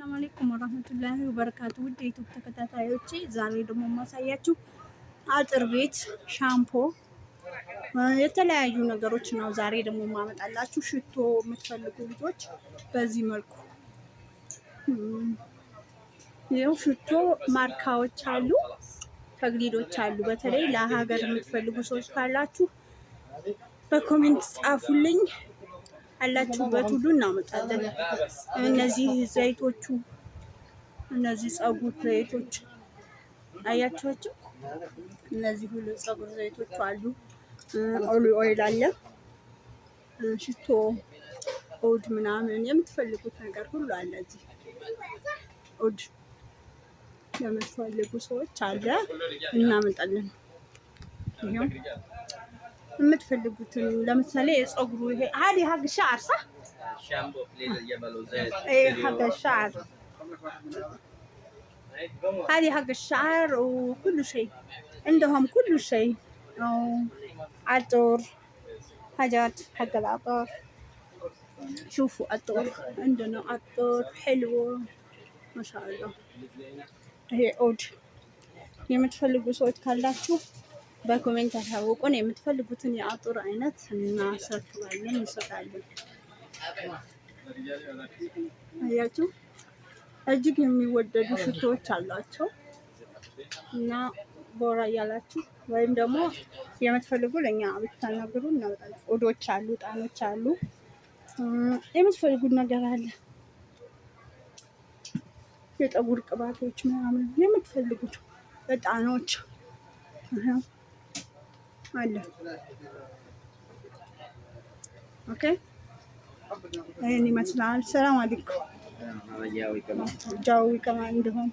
ሰላም አለይኩም ወራህመቱላሂ ወበረካቱ። ውድ የዩቲዩብ ተከታታዮቼ ዛሬ ደግሞ ማሳያችሁ አጥር ቤት፣ ሻምፖ፣ የተለያዩ ነገሮች ነው ዛሬ ደግሞ ማመጣላችሁ። ሽቶ የምትፈልጉ ልጆች በዚህ መልኩ ይኸው ሽቶ ማርካዎች አሉ፣ ተግሊሎች አሉ። በተለይ ለሀገር የምትፈልጉ ሰዎች ካላችሁ በኮሜንት ጻፉልኝ። አላችሁበት ሁሉ እናመጣለን። እነዚህ ዘይቶቹ እነዚህ ጸጉር ዘይቶች አያችኋቸው? እነዚህ ሁሉ ጸጉር ዘይቶች አሉ። ኦይል አለ፣ ሽቶ፣ ኦድ ምናምን የምትፈልጉት ነገር ሁሉ አለ። እዚህ ኦድ ለምትፈልጉ ሰዎች አለ እናመጣለን። ይሄው የምትፈልጉትን ለምሳሌ የጸጉሩ ይሄ هذه حق الشعر صح؟ شامبو للجبل وزيت ايه حق الشعر، هذه حق الشعر وكل شيء عندهم، كل شيء. عطر، حاجات حق العطر. شوفوا عطر، عندنا عطر حلوة ما شاء الله. هي عود የምትፈልጉ ሰዎች ካላችሁ በኮሜንት አሳውቁን። የምትፈልጉትን የአጥር አይነት እናስረክባለን፣ እንሰጣለን። አያችሁ እጅግ የሚወደዱ ሽቶዎች አሏቸው እና ቦራ እያላችሁ ወይም ደግሞ የምትፈልጉ ለእኛ ብታናግሩ እናመጣለን። ኦዶች አሉ፣ ጣኖች አሉ፣ የምትፈልጉት ነገር አለ። የፀጉር ቅባቶች ምናምን የምትፈልጉት እጣኖች አለ። ኦኬ ይሄን ይመስላል። ሰላም አለይኩም ጃዊ ከማን እንደሆነ